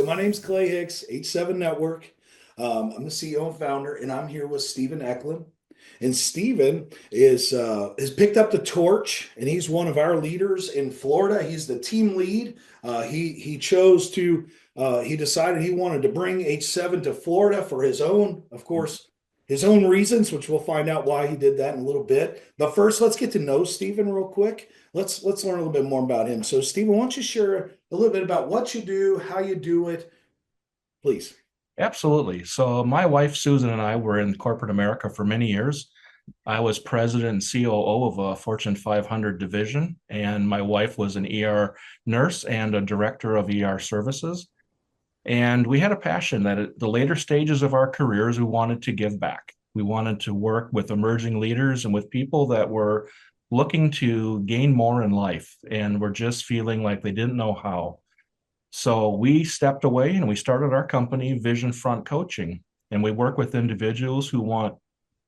So my name's Clay Hicks, H7 Network. I'm the CEO and founder, and I'm here with Stephen Eklin. And Stephen is has picked up the torch, and he's one of our leaders in Florida. He's the team lead. He chose to he decided he wanted to bring H7 to Florida for his own, of course, his own reasons, which we'll find out why he did that in a little bit. But first, let's get to know Stephen real quick. Let's learn a little bit more about him. So, Stephen, why don't you share a little bit about what you do, how you do it, please? Absolutely. So my wife Susan and I were in corporate America for many years. I was president and COO of a Fortune 500 division, and my wife was an ER nurse and a director of ER services. And we had a passion that at the later stages of our careers, we wanted to give back. We wanted to work with emerging leaders and with people that were looking to gain more in life and were just feeling like they didn't know how. So we stepped away and we started our company, VisionFront Coaching. And we work with individuals who want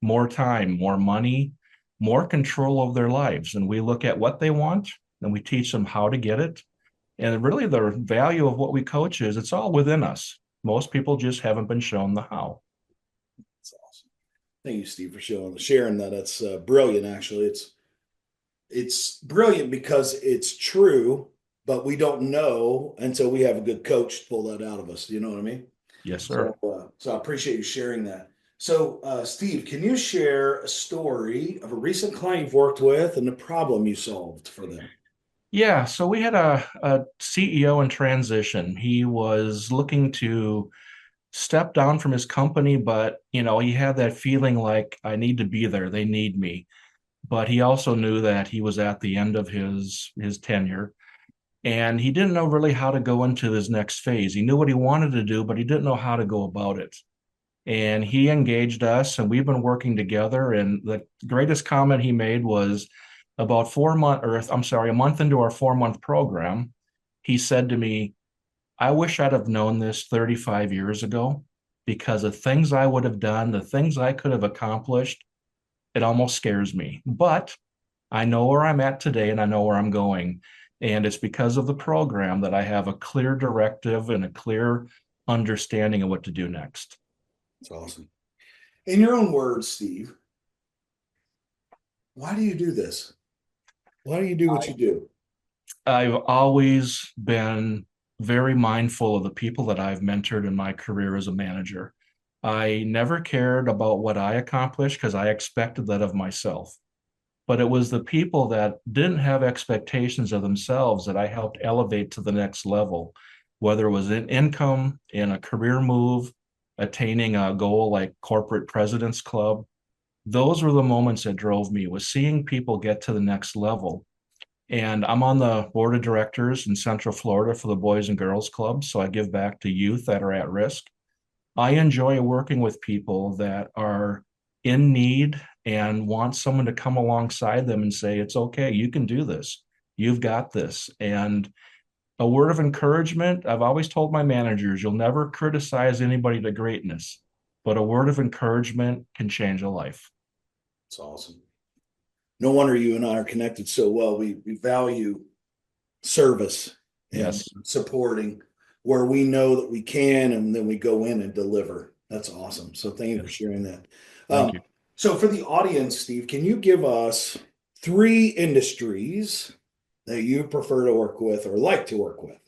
more time, more money, more control of their lives. And we look at what they want and we teach them how to get it. And really, the value of what we coach is it's all within us. Most people just haven't been shown the how. That's awesome. Thank you, Steve, for sharing that. That's brilliant. Actually, it's brilliant because it's true, but we don't know until we have a good coach to pull that out of us. Do you know what I mean? Yes, sir. So I appreciate you sharing that. So, Steve, can you share a story of a recent client you've worked with and the problem you solved for them? Yeah, so we had a CEO in transition. He was looking to step down from his company, but he had that feeling like I need to be there. They need me. But he also knew that he was at the end of his tenure, and he didn't know really how to go into his next phase. He knew what he wanted to do, but he didn't know how to go about it. And he engaged us, and we've been working together. And the greatest comment he made was about 4 months, or I'm sorry, a month into our 4 month program, he said to me, I wish I'd have known this 35 years ago because the things I would have done, the things I could have accomplished, it almost scares me. But I know where I'm at today and I know where I'm going. And it's because of the program that I have a clear directive and a clear understanding of what to do next. It's awesome. In your own words, Steve, why do you do this? Why do you do what you do? I've always been very mindful of the people that I've mentored in my career as a manager. I never cared about what I accomplished because I expected that of myself. But it was the people that didn't have expectations of themselves that I helped elevate to the next level, whether it was in income, in a career move, attaining a goal like corporate president's club. Those were the moments that drove me, was seeing people get to the next level. And I'm on the board of directors in Central Florida for the Boys and Girls Club. So I give back to youth that are at risk. I enjoy working with people that are in need and want someone to come alongside them and say, it's okay, you can do this. You've got this. And a word of encouragement, I've always told my managers, you'll never criticize anybody to greatness, but a word of encouragement can change a life. It's awesome. No wonder you and I are connected so well. We value service and Yes. supporting where we know that we can, and then we go in and deliver. That's awesome. So thank you for Yes. sharing that. Thank Um, you. so for the audience, Steve, can you give us three industries that you prefer to work with or like to work with?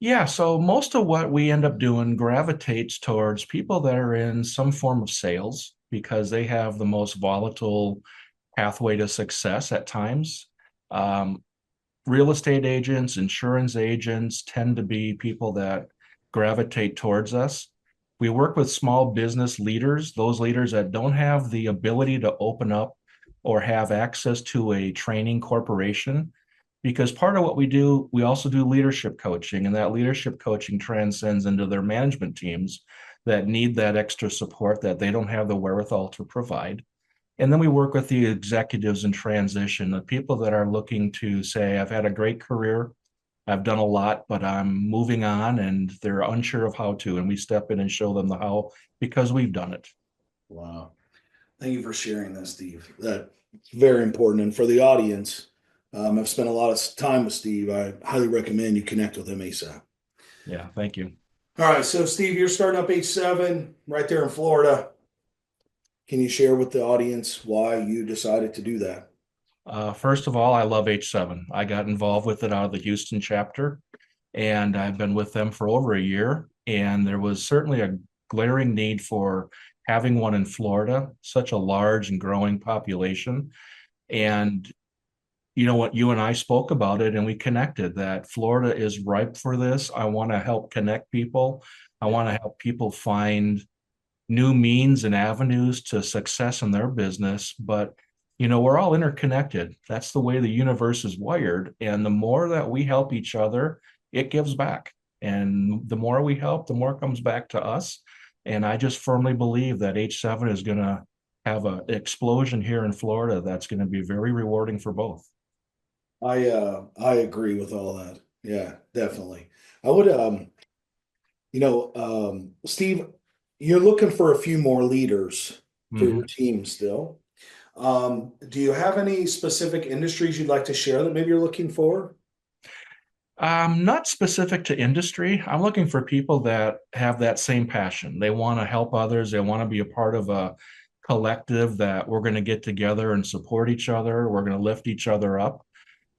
Yeah, so most of what we end up doing gravitates towards people that are in some form of sales because they have the most volatile pathway to success at times. Um, Real estate agents, insurance agents tend to be people that gravitate towards us. We work with small business leaders, those leaders that don't have the ability to open up or have access to a training corporation. Because part of what we do, we also do leadership coaching, and that leadership coaching transcends into their management teams that need that extra support that they don't have the wherewithal to provide. And then we work with the executives in transition, the people that are looking to say, I've had a great career, I've done a lot, but I'm moving on, and they're unsure of how to. And we step in and show them the how because we've done it. Wow. Thank you for sharing that, Steve. That's very important. And for the audience, I've spent a lot of time with Steve. I highly recommend you connect with him ASAP. Yeah, thank you. All right, so Steve, you're starting up H7 right there in Florida. Can you share with the audience why you decided to do that? First of all, I love H7. I got involved with it out of the Houston chapter, and I've been with them for over a year. And there was certainly a glaring need for having one in Florida, such a large and growing population. And you know what, you and I spoke about it and we connected that Florida is ripe for this. I want to help connect people. I Yeah. want to help people find new means and avenues to success in their business. But, we're all interconnected. That's the way the universe is wired. And the more that we help each other, it gives back. And the more we help, the more comes back to us. And I just firmly believe that H7 is going to have an explosion here in Florida that's going to be very rewarding for both. I agree with all that. Yeah, definitely. I would Steve, you're looking for a few more leaders for your Mhm. team still. Do you have any specific industries you'd like to share that maybe you're looking for? Not specific to industry. I'm looking for people that have that same passion. They want to help others. They want to be a part of a collective that we're going to get together and support each other. We're going to lift each other up.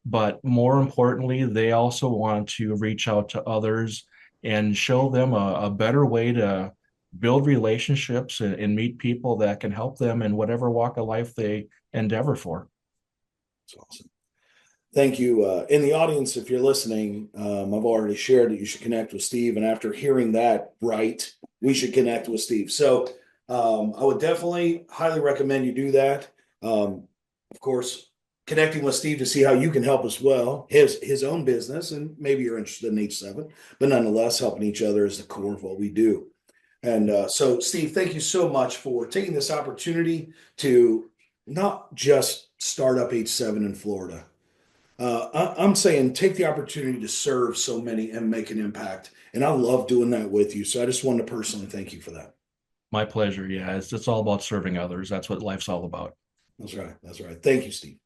But more importantly, they also want to reach out to others and show them a better way to build relationships and meet people that can help them in whatever walk of life they endeavor for. That's awesome. Thank you. In the audience, if you're listening, I've already shared that you should connect with Steve. And after hearing that, right, we should connect with Steve. So I would definitely highly recommend you do that. Of course, connecting with Steve to see how you can help as well, his own business, and maybe you're interested in H7, but nonetheless, helping each other is the core of what we do. And so, Steve, thank you so much for taking this opportunity to not just start up H7 in Florida. I'm saying take the opportunity to serve so many and make an impact. And I love doing that with you. So I just wanted to personally thank you for that. My pleasure. Yeah, it's all about serving others. That's what life's all about. That's right. That's right. Thank you, Steve.